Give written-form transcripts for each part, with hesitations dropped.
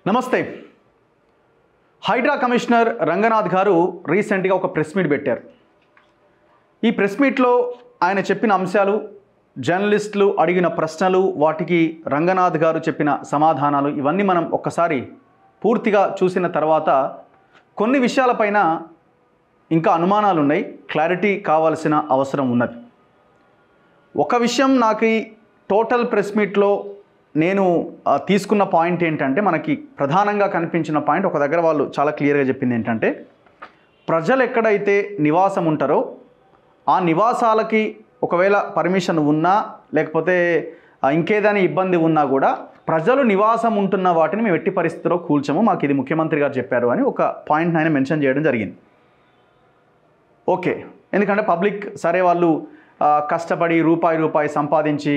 నమస్తే. హైడ్రా కమిషనర్ రంగనాథ్ గారు రీసెంట్గా ఒక ప్రెస్ మీట్ పెట్టారు. ఈ ప్రెస్ మీట్లో ఆయన చెప్పిన అంశాలు, జర్నలిస్టులు అడిగిన ప్రశ్నలు, వాటికి రంగనాథ్ గారు చెప్పిన సమాధానాలు, ఇవన్నీ మనం ఒక్కసారి పూర్తిగా చూసిన తర్వాత కొన్ని విషయాలపైన ఇంకా అనుమానాలు ఉన్నాయి, క్లారిటీ కావాల్సిన అవసరం ఉన్నది. ఒక విషయం నాకు ఈ టోటల్ ప్రెస్ మీట్లో నేను తీసుకున్న పాయింట్ ఏంటంటే, మనకి ప్రధానంగా కనిపించిన పాయింట్ ఒక దగ్గర వాళ్ళు చాలా క్లియర్గా చెప్పింది ఏంటంటే, ప్రజలు ఎక్కడైతే నివాసం ఉంటారో ఆ నివాసాలకి ఒకవేళ పర్మిషన్ ఉన్నా లేకపోతే ఇంకేదైనా ఇబ్బంది ఉన్నా కూడా ప్రజలు నివాసం ఉంటున్న వాటిని మేము ఎట్టి పరిస్థితిలో కూల్చము, మాకు ఇది ముఖ్యమంత్రి గారు చెప్పారు అని ఒక పాయింట్ ఆయన మెన్షన్ చేయడం జరిగింది. ఓకే, ఎందుకంటే పబ్లిక్ సరే వాళ్ళు కష్టపడి రూపాయి సంపాదించి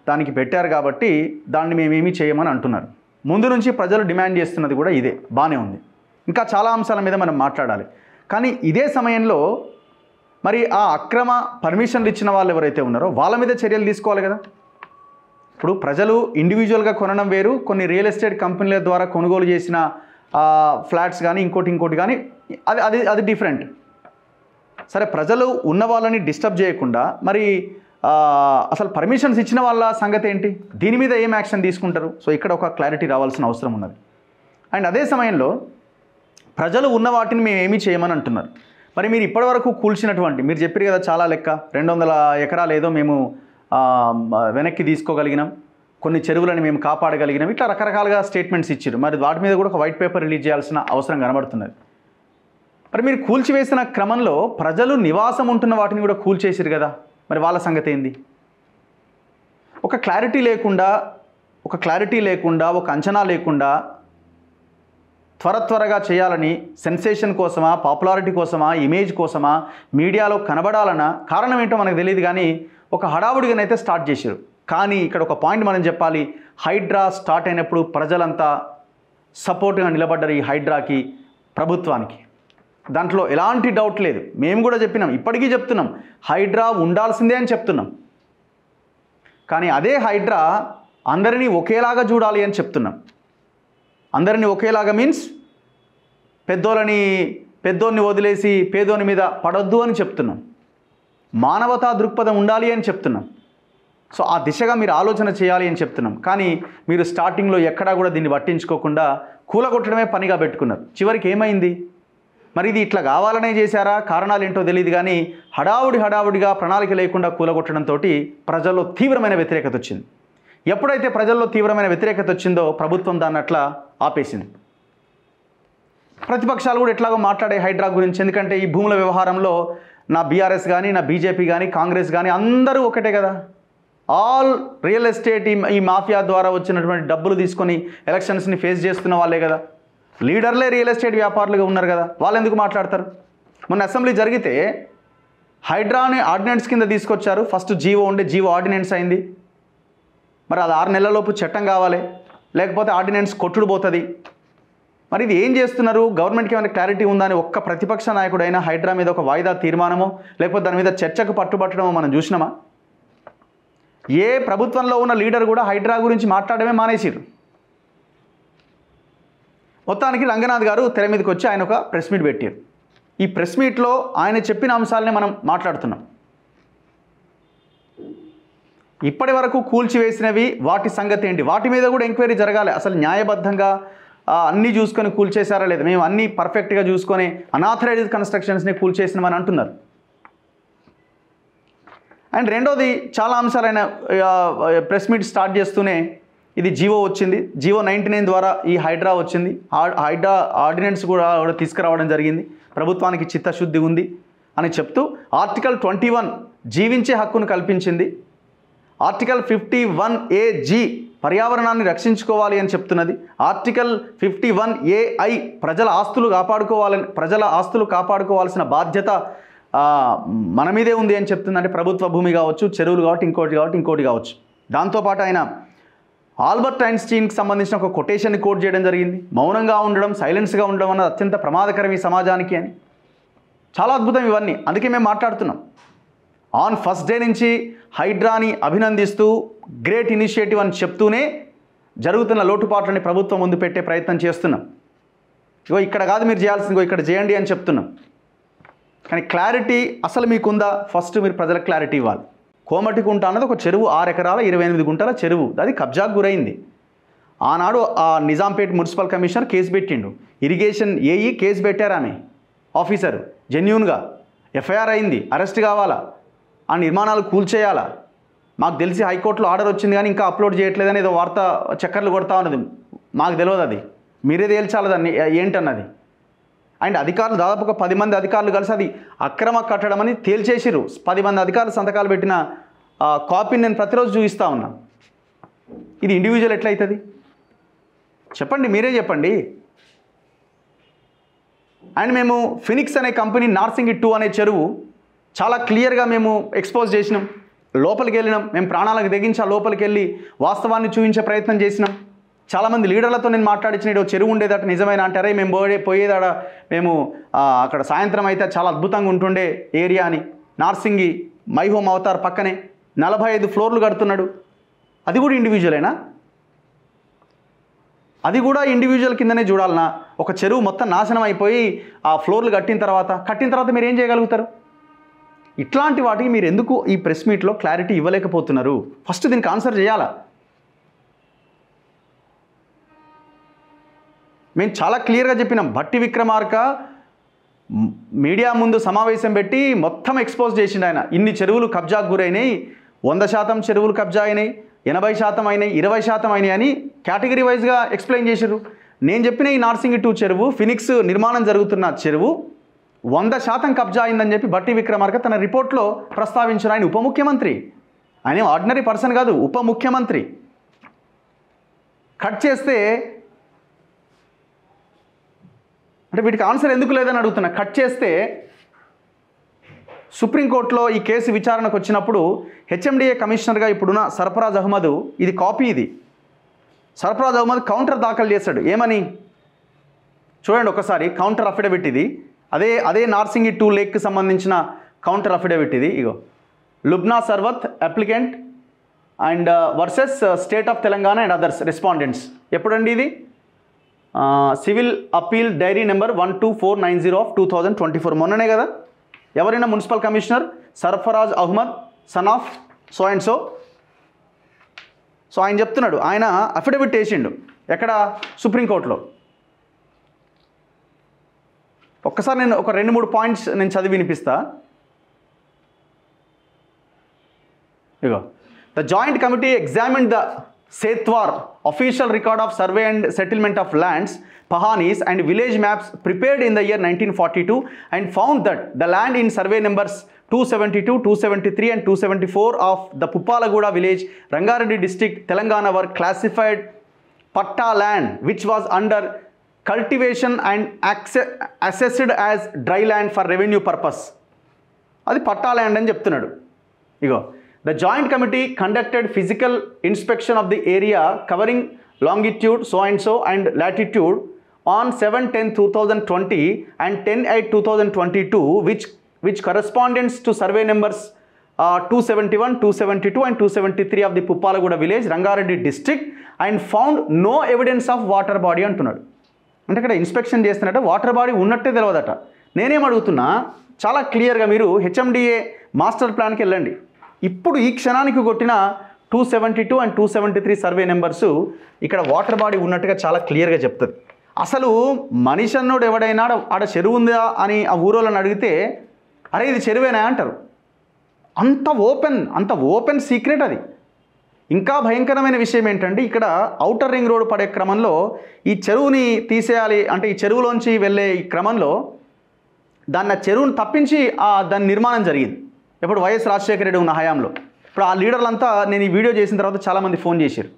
దానికి పెట్టారు కాబట్టి దాన్ని మేమేమీ చేయమని అంటున్నారు. ముందు నుంచి ప్రజలు డిమాండ్ చేస్తున్నది కూడా ఇదే, బాగానే ఉంది. ఇంకా చాలా అంశాల మీద మనం మాట్లాడాలి. కానీ ఇదే సమయంలో మరి ఆ అక్రమ పర్మిషన్లు ఇచ్చిన వాళ్ళు ఎవరైతే ఉన్నారో వాళ్ళ మీద చర్యలు తీసుకోవాలి కదా. ఇప్పుడు ప్రజలు ఇండివిజువల్గా కొనడం వేరు, కొన్ని రియల్ ఎస్టేట్ కంపెనీల ద్వారా కొనుగోలు చేసిన ఫ్లాట్స్ కానీ ఇంకోటి కానీ అది డిఫరెంట్. సరే, ప్రజలు ఉన్న వాళ్ళని డిస్టర్బ్ చేయకుండా మరి అసలు పర్మిషన్స్ ఇచ్చిన వాళ్ళ సంగతి ఏంటి, దీని మీద ఏం యాక్షన్ తీసుకుంటారు? సో ఇక్కడ ఒక క్లారిటీ రావాల్సిన అవసరం ఉన్నది. అండ్ అదే సమయంలో ప్రజలు ఉన్న వాటిని మేము ఏమీ చేయమని అంటున్నారు. మరి మీరు ఇప్పటివరకు కూల్చినటువంటి, మీరు చెప్పారు కదా చాలా లెక్క 200 ఎకరాలు ఏదో మేము వెనక్కి తీసుకోగలిగినాం, కొన్ని చెరువులను మేము కాపాడగలిగినాం, ఇట్లా రకరకాలుగా స్టేట్మెంట్స్ ఇచ్చారు. మరి వాటి మీద కూడా ఒక వైట్ పేపర్ రిలీజ్ చేయాల్సిన అవసరం కనబడుతున్నది. మరి మీరు కూల్చివేసిన క్రమంలో ప్రజలు నివాసం ఉంటున్న వాటిని కూడా కూల్చేసారు కదా, మరి వాళ్ళ సంగతి ఏంది? ఒక క్లారిటీ లేకుండా ఒక అంచనా లేకుండా త్వరగా చేయాలని, సెన్సేషన్ కోసమా, పాపులారిటీ కోసమా, ఇమేజ్ కోసమా, మీడియాలో కనబడాలన్నా, కారణం ఏంటో మనకు తెలియదు కానీ ఒక హడావుడిగానైతే స్టార్ట్ చేశారు. కానీ ఇక్కడ ఒక పాయింట్ మనం చెప్పాలి, హైడ్రా స్టార్ట్ అయినప్పుడు ప్రజలంతా సపోర్ట్గా నిలబడ్డారు ఈ హైడ్రాకి, ప్రభుత్వానికి. దాంట్లో ఎలాంటి డౌట్ లేదు. మేము కూడా చెప్పినాం, ఇప్పటికీ చెప్తున్నాం, హైడ్రా ఉండాల్సిందే అని చెప్తున్నాం. కానీ అదే హైడ్రా అందరినీ ఒకేలాగా చూడాలి అని చెప్తున్నాం. అందరినీ ఒకేలాగా మీన్స్ పెద్దోన్ని వదిలేసి పేదోని మీద పడొద్దు అని చెప్తున్నాం. మానవతా దృక్పథం ఉండాలి అని చెప్తున్నాం. సో ఆ దిశగా మీరు ఆలోచన చేయాలి అని చెప్తున్నాం. కానీ మీరు స్టార్టింగ్లో ఎక్కడా కూడా దీన్ని పట్టించుకోకుండా కూలగొట్టడమే పనిగా పెట్టుకున్నారు. చివరికి ఏమైంది? మరి ఇది ఇట్లా కావాలనే చేశారా, కారణాలు ఏంటో తెలియదు కానీ హడావుడిగా ప్రణాళిక లేకుండా కూలగొట్టడంతో ప్రజల్లో తీవ్రమైన వ్యతిరేకత వచ్చింది. ఎప్పుడైతే ప్రజల్లో తీవ్రమైన వ్యతిరేకత వచ్చిందో ప్రభుత్వం దాన్ని అట్లా ఆపేసింది. ప్రతిపక్షాలు కూడా ఎట్లాగో మాట్లాడే హైడ్రా గురించి, ఎందుకంటే ఈ భూముల వ్యవహారంలో నా బీఆర్ఎస్ కానీ, నా బీజేపీ కానీ, కాంగ్రెస్ కానీ అందరూ ఒకటే కదా. ఆల్ రియల్ ఎస్టేట్ ఈ మాఫియా ద్వారా వచ్చినటువంటి డబ్బులు తీసుకొని ఎలక్షన్స్ని ఫేస్ చేస్తున్న వాళ్ళే కదా. లీడర్లే రియల్ ఎస్టేట్ వ్యాపారులుగా ఉన్నారు కదా, వాళ్ళు ఎందుకు మాట్లాడతారు? మొన్న అసెంబ్లీ జరిగితే హైడ్రాని ఆర్డినెన్స్ కింద తీసుకొచ్చారు. ఫస్ట్ జీవో ఉండే, జీవో ఆర్డినెన్స్ అయింది. మరి అది 6 నెలలలోపు చట్టం కావాలి, లేకపోతే ఆర్డినెన్స్ కొట్టుడు పోతుంది. మరి ఇది ఏం చేస్తున్నారు? గవర్నమెంట్కి ఏమైనా క్లారిటీ ఉందా అని ఒక్క ప్రతిపక్ష నాయకుడైనా హైడ్రా మీద ఒక వాయిదా తీర్మానమో లేకపోతే దాని మీద చర్చకు పట్టుబట్టడమో మనం చూసినామా? ఏ ప్రభుత్వంలో ఉన్న లీడర్ కూడా హైడ్రా గురించి మాట్లాడమే మానేసిరు. మొత్తానికి రంగనాథ్ గారు తెర మీదకి వచ్చి ఆయన ఒక ప్రెస్ మీట్ పెట్టారు. ఈ ప్రెస్ మీట్లో ఆయన చెప్పిన అంశాలనే మనం మాట్లాడుతున్నాం. ఇప్పటి వరకు కూల్చివేసినవి వాటి సంగతి ఏంటి, వాటి మీద కూడా ఎంక్వైరీ జరగాలి. అసలు న్యాయబద్ధంగా అన్నీ చూసుకొని కూల్చేశారా లేదా, మేము అన్నీ పర్ఫెక్ట్గా చూసుకొని అనాథరైజ్డ్ కన్స్ట్రక్షన్స్ని కూల్చేసినామని అంటున్నారు. అండ్ రెండోది, చాలా అంశాలైన ప్రెస్ మీట్ స్టార్ట్ చేస్తూనే ఇది జీవో వచ్చింది, జీవో 99 ద్వారా ఈ హైడ్రా వచ్చింది, హైడ్రా ఆర్డినెన్స్ కూడా తీసుకురావడం జరిగింది, ప్రభుత్వానికి చిత్తశుద్ధి ఉంది అని చెప్తూ ఆర్టికల్ 21 జీవించే హక్కును కల్పించింది, ఆర్టికల్ 51AG పర్యావరణాన్ని రక్షించుకోవాలి అని చెప్తున్నది, ఆర్టికల్ 51AI ప్రజల ఆస్తులు కాపాడుకోవాల్సిన బాధ్యత మన మీదే ఉంది అని చెప్తుంది. అంటే ప్రభుత్వ భూమి కావచ్చు, చెరువులు కావచ్చు, ఇంకోటి కావచ్చు. దాంతోపాటు ఆయన ఆల్బర్ట్ ఐన్స్టీన్కి సంబంధించిన ఒక కొటేషన్ని కోట్ చేయడం జరిగింది. మౌనంగా ఉండడం, సైలెన్స్గా ఉండడం అన్నది అత్యంత ప్రమాదకరం ఈ సమాజానికి అని. చాలా అద్భుతం ఇవన్నీ. అందుకే మేము మాట్లాడుతున్నాం. ఆన్ ఫస్ట్ డే నుంచి హైడ్రాని అభినందిస్తూ గ్రేట్ ఇనిషియేటివ్ అని చెప్తూనే జరుగుతున్న లోటుపాట్లని ప్రభుత్వం ముందు పెట్టే ప్రయత్నం చేస్తున్నాం. ఇగో ఇక్కడ కాదు మీరు చేయాల్సింది, ఇగో ఇక్కడ చేయండి అని చెప్తున్నాం. కానీ క్లారిటీ అసలు మీకుందా? ఫస్ట్ మీరు ప్రజలకు క్లారిటీ ఇవ్వాలి. కోమటికుంట అన్నది ఒక చెరువు, 6 ఎకరాల 28 గుంటల చెరువు, అది కబ్జాకు గురైంది. ఆనాడు ఆ నిజాంపేట్ మున్సిపల్ కమిషనర్ కేసు పెట్టిండు, ఇరిగేషన్ ఏఈ కేసు పెట్టారు, ఆమె ఆఫీసర్ జెన్యూన్గా ఎఫ్ఐఆర్ అయింది, అరెస్ట్ కావాలా, ఆ నిర్మాణాలు కూల్చేయాలా. మాకు తెలిసి హైకోర్టులో ఆర్డర్ వచ్చింది కానీ ఇంకా అప్లోడ్ చేయట్లేదని ఏదో వార్త చక్కర్లు కొడతా ఉన్నది, మాకు తెలియదు, అది మీరే తేల్చాలి దాన్ని ఏంటన్నది. అండ్ అధికారులు దాదాపు ఒక 10 మంది అధికారులు కలిసి అది అక్రమ కట్టడం అని తేల్చేసిరు. 10 మంది అధికారులు సంతకాలు పెట్టిన కాపీని నేను ప్రతిరోజు చూపిస్తూ ఉన్నా. ఇది ఇండివిజువల్ ఎట్లయితుంది చెప్పండి, మీరే చెప్పండి. అండ్ మేము ఫినిక్స్ అనే కంపెనీ నార్సింగి 2 అనే చెరువు చాలా క్లియర్గా మేము ఎక్స్పోజ్ చేసినాం, లోపలికి వెళ్ళినాం, మేము ప్రాణాలకు తెగించి ఆ లోపలికి వెళ్ళి వాస్తవాన్ని చూపించే ప్రయత్నం చేసినాం. చాలామంది లీడర్లతో నేను మాట్లాడించిన ఇదో చెరువు ఉండేదట, నిజమైన అంటారే, మేము పోయేదాడ మేము అక్కడ సాయంత్రం అయితే చాలా అద్భుతంగా ఉంటుండే ఏరియా అని. నార్సింగి మై హోమ్ అవతార్ పక్కనే 45 ఫ్లోర్లు కడుతున్నాడు, అది కూడా ఇండివిజువలేనా? అది కూడా ఇండివిజువల్ కిందనే చూడాలనా? ఒక చెరువు మొత్తం నాశనం అయిపోయి ఆ ఫ్లోర్లు కట్టిన తర్వాత మీరు ఏం చేయగలుగుతారు? ఇట్లాంటి వాటికి మీరు ఎందుకు ఈ ప్రెస్ మీట్లో క్లారిటీ ఇవ్వలేకపోతున్నారు? ఫస్ట్ దీనికి ఆన్సర్ చేయాలా? మేము చాలా క్లియర్గా చెప్పినాం. భట్టి విక్రమార్క మీడియా ముందు సమావేశం పెట్టి మొత్తం ఎక్స్పోజ్ చేసిండు ఆయన. ఇన్ని చెరువులు కబ్జాకు గురైనాయి, 100% చెరువులు కబ్జా అయినాయి, 80% అయినాయి, 20% అయినాయి అని కేటగిరీ వైజ్గా ఎక్స్ప్లెయిన్ చేశారు. నేను చెప్పిన ఈ నార్సింగి 2 చెరువు, ఫినిక్స్ నిర్మాణం జరుగుతున్న చెరువు 100% కబ్జా అయిందని చెప్పి భట్టి విక్రమార్క తన రిపోర్ట్లో ప్రస్తావించారు. ఆయన ఉప ముఖ్యమంత్రి, ఆయన ఆర్డినరీ పర్సన్ కాదు, ఉప ముఖ్యమంత్రి. కట్ చేస్తే అంటే వీటికి ఆన్సర్ ఎందుకు లేదని అడుగుతున్నా. కట్ చేస్తే సుప్రీంకోర్టులో ఈ కేసు విచారణకు వచ్చినప్పుడు హెచ్ఎండిఏ కమిషనర్గా ఇప్పుడున్న సర్ఫరాజ్ అహ్మద్, ఇది కాపీ, ఇది సర్ఫరాజ్ అహ్మద్ కౌంటర్ దాఖలు చేశాడు. ఏమని చూడండి ఒకసారి, కౌంటర్ అఫిడవిట్ ఇది. అదే నార్సింగి 2 లేక్కి సంబంధించిన కౌంటర్ అఫిడవిట్ ఇది. ఇగో, Lubna Sarwat applicant and versus State of Telangana and others respondents. ఎప్పుడండి ఇది? Civil appeal diary number 12490 of 2024, మొన్ననే కదా. ఎవరైనా municipal commissioner Sarfaraz Ahmed son of so and so. So ఆయన చెప్తున్నాడు, ఆయన అఫిడవిట్ వేసిండు ఎక్కడ? సుప్రీంకోర్టులో. ఒక్కసారి నేను ఒక 2-3 పాయింట్స్ నేను చదివి వినిపిస్తా. ఇగో, the joint committee examined the Setwar official record of survey and settlement of lands, Pahanis and village maps prepared in the year 1942 and found that the land in survey numbers 272, 273 and 274 of the Puppalaguda village, Rangareddy district, Telangana were classified patta land which was under cultivation and assessed as dry land for revenue purpose. అది పట్టా land అని చెప్తున్నాడు. ఇగో, the joint committee conducted physical inspection of the area covering longitude so and so and latitude on 7/10/2020 and 10/8/2022 which corresponds to survey numbers 271, 272 and 273 of the Puppalaguda village, Rangareddy district, and found no evidence of water body అంటున్నాడు. అంటే ఇక్కడ inspection చేస్తున్నట్టు water body ఉన్నట్టే తెలియదట. నేనేం అడుగుతున్నా, చాలా క్లియర్గా మీరు హెచ్ఎండిఏ మాస్టర్ ప్లాన్కి వెళ్ళండి. ఇప్పుడు ఈ క్షణానికి కొట్టిన 272 అండ్ 273 సర్వే నెంబర్స్ ఇక్కడ వాటర్ బాడీ ఉన్నట్టుగా చాలా క్లియర్గా చెప్తుంది. అసలు మనిషి అన్నోడు ఎవడైనా ఆడ చెరువు ఉందా అని ఆ ఊరోళ్ళని అడిగితే అరే ఇది చెరువేనా అంటారు. అంత ఓపెన్ సీక్రెట్ అది. ఇంకా భయంకరమైన విషయం ఏంటంటే, ఇక్కడ ఔటర్ రింగ్ రోడ్ పడే క్రమంలో ఈ చెరువుని తీసేయాలి అంటే ఈ చెరువులోంచి వెళ్ళే ఈ క్రమంలో దాన్ని చెరువును తప్పించి దాని నిర్మాణం జరిగింది. ఇప్పుడు వైఎస్ రాజశేఖర రెడ్డి ఉన్న హయాంలో. ఇప్పుడు ఆ లీడర్లంతా నేను ఈ వీడియో చేసిన తర్వాత చాలామంది ఫోన్ చేశారు.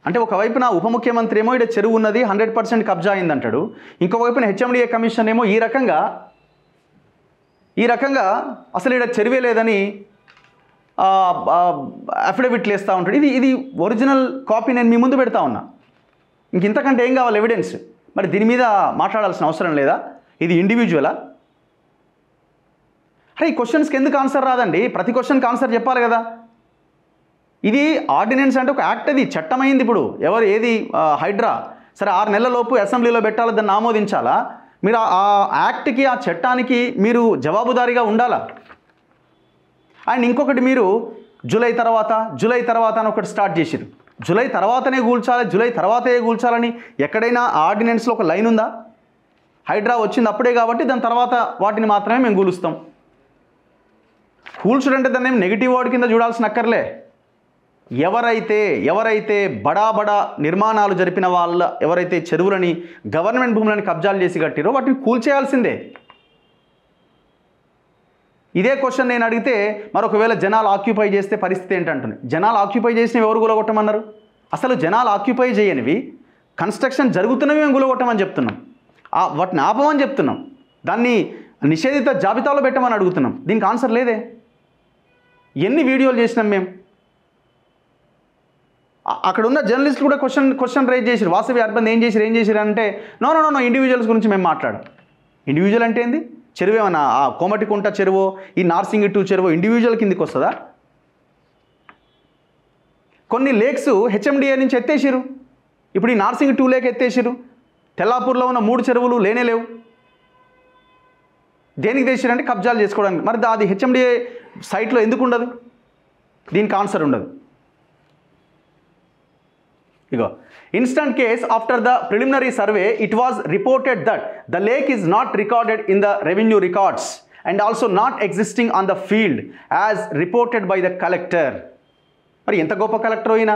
అంటే ఒకవైపున ఉప ముఖ్యమంత్రి ఏమో ఇక్కడ చెరువు ఉన్నది 100% కబ్జా అయిందంటాడు, ఇంకోవైపున హెచ్ఎండిఏ కమిషన్ ఏమో ఈ రకంగా అసలు ఇక్కడ చెరువే లేదని అఫిడవిట్లు వేస్తూ ఉంటాడు. ఇది ఒరిజినల్ కాపీ నేను మీ ముందు పెడతా ఉన్నా. ఇంతకంటే ఏం కావాలి ఎవిడెన్స్? మరి దీని మీద మాట్లాడాల్సిన అవసరం లేదా? ఇది ఇండివిజువలా? అరే ఈ క్వశ్చన్స్కి ఎందుకు ఆన్సర్ రాదండి? ప్రతి క్వశ్చన్కి ఆన్సర్ చెప్పాలి కదా. ఇది ఆర్డినెన్స్ అంటే ఒక యాక్ట్, అది చట్టమైంది. ఇప్పుడు ఎవరు ఏది హైడ్రా సరే 6 నెలల లోపు అసెంబ్లీలో పెట్టాలా, దాన్ని ఆమోదించాలా? మీరు ఆ యాక్ట్కి ఆ చట్టానికి మీరు జవాబుదారీగా ఉండాలా? అండ్ ఇంకొకటి, మీరు జూలై తర్వాత అని ఒకటి స్టార్ట్ చేసిరు. జూలై తర్వాతనే కూల్చాలని ఎక్కడైనా ఆర్డినెన్స్లో ఒక లైన్ ఉందా? హైడ్రా వచ్చింది అప్పుడే కాబట్టి దాని తర్వాత వాటిని మాత్రమే మేము కూలుస్తాం. కూల్చుడంటే దాన్ని ఏం నెగిటివ్ వర్డ్ కింద చూడాల్సిన అక్కర్లే. ఎవరైతే బడా నిర్మాణాలు జరిపిన వాళ్ళ, ఎవరైతే చెరువులని గవర్నమెంట్ భూములని కబ్జాలు చేసి కట్టిరో వాటిని కూల్చేయాల్సిందే. ఇదే క్వశ్చన్ నేను అడిగితే మరి ఒకవేళ జనాలు ఆక్యుపై చేస్తే పరిస్థితి ఏంటంటుంది. జనాలు ఆక్యుపై చేసినవి ఎవరు కూలగొట్టమన్నారు? అసలు జనాలు ఆక్యుపై చేయనివి, కన్స్ట్రక్షన్ జరుగుతున్నవి మేము కూలగొట్టమని చెప్తున్నాం, వాటిని ఆపమని చెప్తున్నాం, దాన్ని నిషేధిత జాబితాలో పెట్టమని అడుగుతున్నాం. దీనికి ఆన్సర్ లేదే. ఎన్ని వీడియోలు చేసినాం మేము? అక్కడ ఉన్న జర్నలిస్టులు కూడా క్వశ్చన్ రైజ్ చేశారు. వాసవి అర్బన్ ఏం చేసిరు అంటే నో ఇండివిజువల్స్ గురించి మేము మాట్లాడాం. ఇండివిజువల్ అంటే ఏంది? చెరువు ఏమన్నా ఆ కోమటికుంట చెరువు, ఈ నార్సింగి 2 చెరువు ఇండివిజువల్ కిందికి వస్తుందా? కొన్ని లేక్స్ హెచ్ఎండిఏ నుంచి ఎత్తేసిరు. ఇప్పుడు ఈ నార్సింగి 2 లేక్ ఎత్తేసిరు. తెల్లాపూర్లో ఉన్న 3 చెరువులు లేవు. దేనికి తెచ్చిరంటే కబ్జాలు చేసుకోవడానికి. మరి అది హెచ్ఎండిఏ సైట్లో ఎందుకు ఉండదు? దీనికి ఆన్సర్ ఉండదు. ఇగో, instant case after the preliminary survey it was reported that the lake is not recorded in the revenue records and also not existing on the field as reported by the collector. మరి ఎంత గొప్ప collector అయినా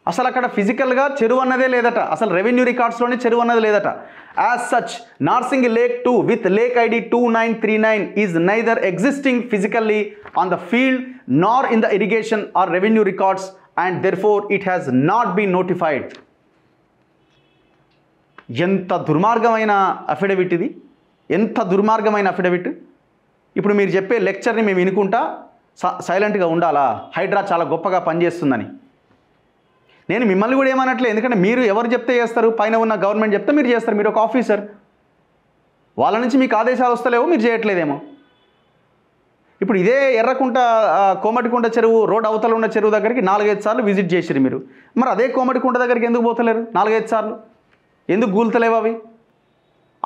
అసలు అక్కడ ఫిజికల్గా చెరువు అన్నదే లేదట. అసలు రెవెన్యూ రికార్డ్స్లోనే చెరువు అన్నది లేదట. As such Narsingi lake 2 with lake ID 2939 is neither existing physically on the field nor in the irrigation or revenue records and therefore it has not been notified. ఎంత దుర్మార్గమైన అఫిడవిట్ ఇది, ఎంత దుర్మార్గమైన అఫిడవిట్. ఇప్పుడు మీరు చెప్పే లెక్చర్ని మేము వినుకుంటా సైలెంట్గా ఉండాలా? హైడ్రా చాలా గొప్పగా పనిచేస్తుందని. నేను మిమ్మల్ని కూడా ఏమనట్లే, ఎందుకంటే మీరు ఎవరు చెప్తే చేస్తారు, పైన ఉన్న గవర్నమెంట్ చెప్తే మీరు చేస్తారు. మీరు ఒక ఆఫీసర్, వాళ్ళ నుంచి మీకు ఆదేశాలు వస్తలేవో, మీరు చేయట్లేదేమో. ఇప్పుడు ఇదే ఎర్రకుంట కోమటికుంట చెరువు రోడ్ అవతల ఉన్న చెరువు దగ్గరికి 4-5 సార్లు విజిట్ చేసిరు మీరు. మరి అదే కోమటికుంట దగ్గరికి ఎందుకు పోతలేరు? 4-5 సార్లు ఎందుకు కూలుతలేవు అవి?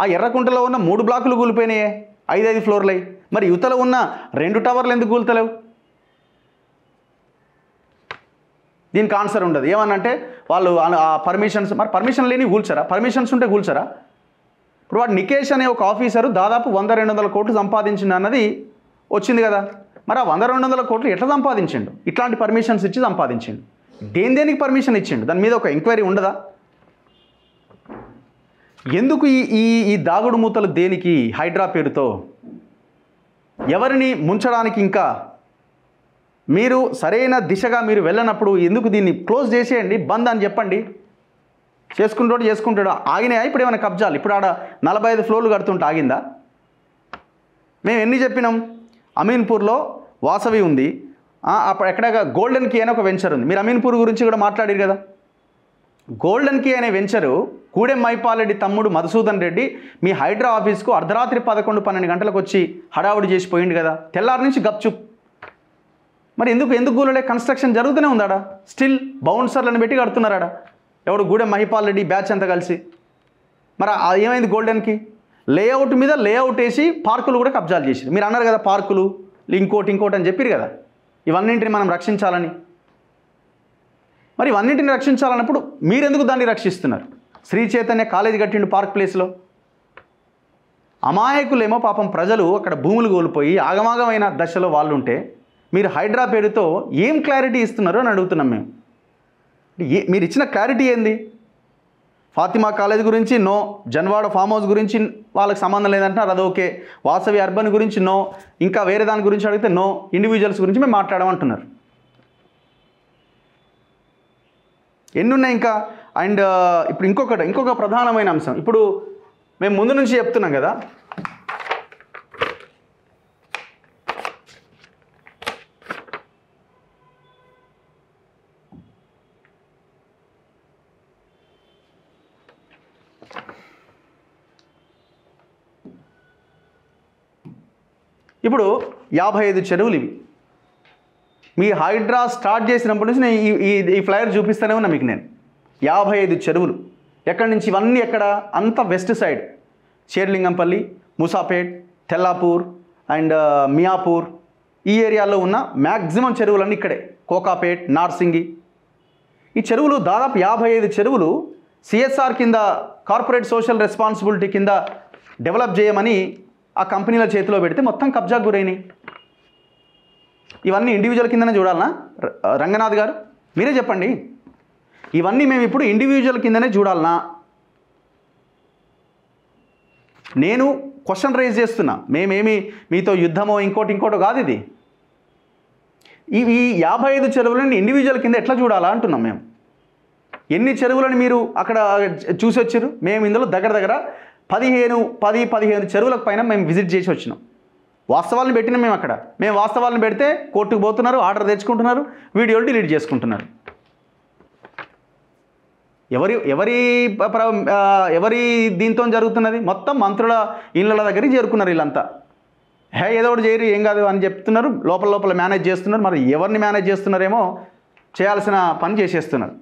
ఆ ఎర్రకుంటలో ఉన్న 3 బ్లాకులు కూలిపోయినాయే, 5 ఫ్లోర్లై. మరి యువతలో ఉన్న 2 టవర్లు ఎందుకు కూలుతలేవు? దీనికి ఆన్సర్ ఉండదు. ఏమనంటే వాళ్ళు ఆ పర్మిషన్స్, మరి పర్మిషన్ లేని కూల్చరా? పర్మిషన్స్ ఉంటే కూల్చరా? ఇప్పుడు వాడు నికేష్ అనే ఒక ఆఫీసరు దాదాపు 100-200 కోట్లు సంపాదించింది అన్నది వచ్చింది కదా. మరి ఆ 100-200 కోట్లు ఎట్లా సంపాదించిండు? ఇట్లాంటి పర్మిషన్స్ ఇచ్చి సంపాదించిండు. దేనికి పర్మిషన్ ఇచ్చిండు? దాని మీద ఒక ఎంక్వైరీ ఉండదా? ఎందుకు ఈ దాగుడు మూతలు దేనికి? హైడ్రా పేరుతో ఎవరిని ముంచడానికి? ఇంకా మీరు సరైన దిశగా మీరు వెళ్ళనప్పుడు ఎందుకు దీన్ని క్లోజ్ చేసేయండి, బంద్ అని చెప్పండి. చేసుకుంటాడు. ఆగినాయా ఇప్పుడు ఏమైనా కబ్జాలు? ఇప్పుడు ఆడ 45 ఫ్లోర్లు కడుతుంటే ఆగిందా? మేము ఎన్ని చెప్పినాం? అమీన్పూర్లో వాసవి ఉంది, అప్పుడు ఎక్కడ గోల్డెన్ కీ అనే ఒక వెంచర్ ఉంది. మీరు అమీన్పూర్ గురించి కూడా మాట్లాడారు కదా. గోల్డెన్ కీ అనే వెంచరు కూడెం మైపాల్ రెడ్డి తమ్ముడు మధుసూదన్ రెడ్డి మీ హైడ్రా ఆఫీస్కు అర్ధరాత్రి 11-12 గంటలకు వచ్చి హడావుడి చేసి పోయిండు కదా. తెల్లారి నుంచి గప్చుప్. మరి ఎందుకు గూలలే? కన్స్ట్రక్షన్ జరుగుతూనే ఉందాడా. స్టిల్ బౌన్సర్లను పెట్టి కడుతున్నారాడా ఎవడు? గూడెం మహిపాల్ రెడ్డి బ్యాచ్ అంతా కలిసి. మరి ఏమైంది? గోల్డెన్కి లేఅవుట్ మీద లేఅవుట్ వేసి పార్కులు కూడా కబ్జాలు చేసి. మీరు అన్నారు కదా పార్కులు ఇంకోటి అని చెప్పారు కదా. ఇవన్నింటిని మనం రక్షించాలని. మరి ఇవన్నింటిని రక్షించాలన్నప్పుడు మీరెందుకు దాన్ని రక్షిస్తున్నారు? శ్రీ చైతన్య కాలేజీ కట్టిండు పార్క్ ప్లేస్లో. అమాయకులేమో పాపం ప్రజలు అక్కడ భూములు కోల్పోయి ఆగమాగమైన దశలో వాళ్ళు ఉంటే మీరు హైడ్రా పేరుతో ఏం క్లారిటీ ఇస్తున్నారు అని అడుగుతున్నాం మేము. మీరు ఇచ్చిన క్లారిటీ ఏంది? ఫాతిమా కాలేజ్ గురించి నో, జన్వాడ ఫామ్ హౌస్ గురించి వాళ్ళకి సంబంధం లేదంటున్నారు, అది ఓకే. వాసవి అర్బన్ గురించి నో, ఇంకా వేరే దాని గురించి అడిగితే నో, ఇండివిజువల్స్ గురించి మేము మాట్లాడమంటున్నారు. ఎన్నున్నాయి ఇంకా? అండ్ ఇప్పుడు ఇంకొక ప్రధానమైన అంశం, ఇప్పుడు మేము ముందు నుంచి చెప్తున్నాం కదా, ఇప్పుడు 55 చెరువులు ఇవి. మీ హైడ్రా స్టార్ట్ చేసినప్పటి నుంచి నేను ఈ ఫ్లైర్ చూపిస్తూనే ఉన్నా మీకు. నేను 55 చెరువులు ఎక్కడి నుంచి, ఇవన్నీ ఎక్కడ, అంత west side, Serilingampally, Moosapet, Tellapur and Miyapur ఈ ఏరియాలో ఉన్న మ్యాక్సిమం చెరువులన్నీ ఇక్కడే. కోకాపేట్, నార్సింగి, ఈ చెరువులు దాదాపు 55 చెరువులు సిఎస్ఆర్ కింద, కార్పొరేట్ సోషల్ రెస్పాన్సిబిలిటీ కింద డెవలప్ చేయమని ఆ కంపెనీల చేతిలో పెడితే మొత్తం కబ్జాకు గురైనాయి. ఇవన్నీ ఇండివిజువల్ కిందనే చూడాలనా రంగనాథ్ గారు? మీరే చెప్పండి. ఇవన్నీ మేము ఇప్పుడు ఇండివిజువల్ కిందనే చూడాలనా? నేను క్వశ్చన్ రైజ్ చేస్తున్నా. మేమేమి మీతో యుద్ధమో ఇంకోటో కాదు ఇది. ఈ 55 చెరువులని ఇండివిజువల్ కింద ఎట్లా చూడాలా అంటున్నాం మేము. ఎన్ని చెరువులని మీరు అక్కడ చూసి వచ్చారు? మేము ఇందులో దగ్గర 10-15 చెరువులకు పైన మేము విజిట్ చేసి వచ్చినాం. వాస్తవాలను పెట్టినాం మేము అక్కడ. మేము వాస్తవాలను పెడితే కోర్టుకు పోతున్నారు, ఆర్డర్ తెచ్చుకుంటున్నారు, వీడియోలు డిలీట్ చేసుకుంటున్నారు. ఎవరి దీంతో జరుగుతున్నది? మొత్తం మంత్రుల ఇళ్ళ దగ్గరికి చేరుకున్నారు వీళ్ళంతా. ఏదో ఒకటి చేయరు, ఏం కాదు అని చెప్తున్నారు, లోపల మేనేజ్ చేస్తున్నారు. మరి ఎవరిని మేనేజ్ చేస్తున్నారేమో చేయాల్సిన పని చేసేస్తున్నారు.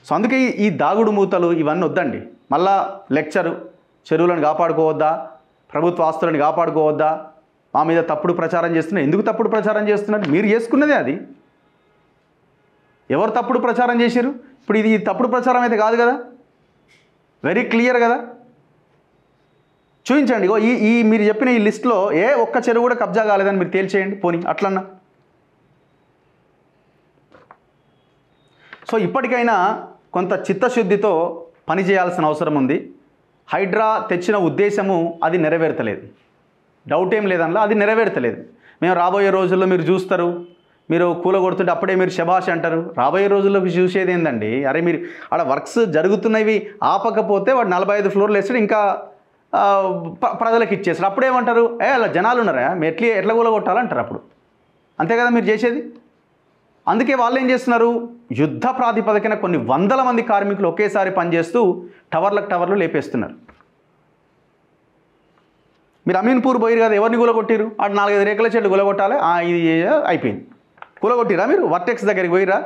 సో అందుకే ఈ దాగుడు మూతలు ఇవన్నీ వద్దండి. మళ్ళా లెక్చరు, చెరువులను కాపాడుకోవద్దా, ప్రభుత్వ ఆస్తులను కాపాడుకోవద్దా, మా మీద తప్పుడు ప్రచారం చేస్తున్నారు. ఎందుకు తప్పుడు ప్రచారం చేస్తున్నారు? మీరు చేసుకున్నదే అది. ఎవరు తప్పుడు ప్రచారం చేశారు? ఇప్పుడు ఇది తప్పుడు ప్రచారం అయితే కాదు కదా, వెరీ క్లియర్ కదా. చూపించండి. ఈ మీరు చెప్పిన ఈ లిస్ట్లో ఒక్క చెరువు కూడా కబ్జా కాలేదని మీరు తేల్చేయండి పోనీ అట్లన్నా. సో ఇప్పటికైనా కొంత చిత్తశుద్ధితో పనిచేయాల్సిన అవసరం ఉంది. హైడ్రా తెచ్చిన ఉద్దేశము అది నెరవేర్తలేదు, డౌట్ ఏం లేదనలా, అది నెరవేర్తలేదు. మేము రాబోయే రోజుల్లో మీరు చూస్తారు, మీరు కూలగొడుతుంటే అప్పుడే మీరు శభాష్ అంటారు. రాబోయే రోజుల్లోకి చూసేది ఏందండి? అరే మీరు ఆడ వర్క్స్ జరుగుతున్నవి ఆపకపోతే వాడు 45 ఫ్లోర్లు వేస్తాడు, ఇంకా ప్రజలకు ఇచ్చేస్తారు. అప్పుడేమంటారు? అలా జనాలు ఉన్నారా, మీరు ఎట్లా కూలగొట్టాలంటారు అప్పుడు. అంతే కదా మీరు చేసేది. అందుకే వాళ్ళు ఏం చేస్తున్నారు? యుద్ధ ప్రాతిపదికన కొన్ని వందల మంది కార్మికులు ఒకేసారి పనిచేస్తూ టవర్లు లేపేస్తున్నారు. మీరు అమీన్పూర్ పోయిరు కదా, ఎవరిని కూలగొట్టిరు? ఆడ 4-5 రేకుల చెట్లు కూలగొట్టాలి, ఇది అయిపోయింది. కూలగొట్టిరా మీరు? వర్టెక్స్ దగ్గరికి పోయిరా,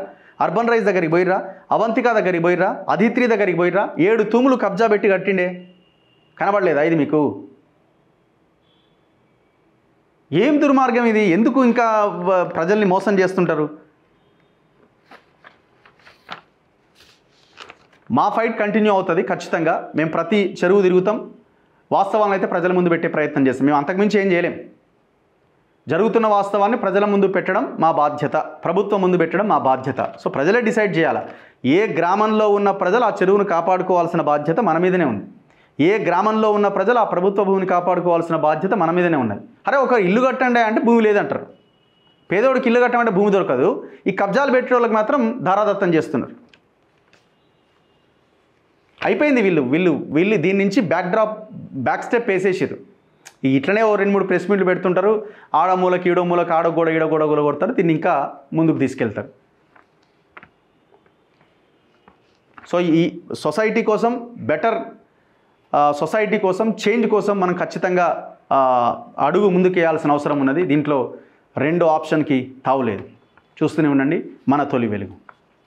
అర్బన్ రైజ్ దగ్గరికి పోయిరా, అవంతిక దగ్గరికి పోయిరా, అధిత్రి దగ్గరికి పోయిరా. 7 తూములు కబ్జా పెట్టి కట్టిండే, కనబడలేదా ఇది మీకు? ఏం దుర్మార్గం ఇది? ఎందుకు ఇంకా ప్రజల్ని మోసం చేస్తుంటారు? మా ఫైట్ కంటిన్యూ అవుతుంది ఖచ్చితంగా. మేము ప్రతి చెరువు తిరుగుతాం, వాస్తవాలను అయితే ప్రజల ముందు పెట్టే ప్రయత్నం చేస్తాం. మేము అంతకుమించి ఏం చేయలేం. జరుగుతున్న వాస్తవాన్ని ప్రజల ముందు పెట్టడం మా బాధ్యత, ప్రభుత్వం ముందు పెట్టడం మా బాధ్యత. సో ప్రజలే డిసైడ్ చేయాలి. ఏ గ్రామంలో ఉన్న ప్రజలు ఆ చెరువును కాపాడుకోవాల్సిన బాధ్యత మన మీదనే ఉంది. ఏ గ్రామంలో ఉన్న ప్రజలు ఆ ప్రభుత్వ భూమిని కాపాడుకోవాల్సిన బాధ్యత మన మీదనే ఉన్నది. అరే ఒక ఇల్లు కట్టండి అంటే భూమి లేదంటారు. పేదోడికి ఇల్లు కట్టమంటే భూమి దొరకదు. ఈ కబ్జాలు పెట్టే వాళ్ళకి మాత్రం ధారాదత్తం చేస్తున్నారు. అయిపోయింది. వీళ్ళు దీని నుంచి బ్యాక్ స్టెప్ వేసేసారు. ఇట్లనే 2-3 ప్రెస్ మీట్లు పెడుతుంటారు. ఆడ మూలకి ఈడో మూలకి, ఆడ గోడ ఈడ గోడ కొడతారు. దీన్ని ఇంకా ముందుకు తీసుకెళ్తారు. సో ఈ సొసైటీ కోసం, బెటర్ సొసైటీ కోసం, చేంజ్ కోసం మనం ఖచ్చితంగా అడుగు ముందుకు వేయాల్సిన అవసరం ఉన్నది. దీంట్లో 2 ఆప్షన్కి తావులేదు. చూస్తూనే ఉండండి మన తొలి వెలుగు.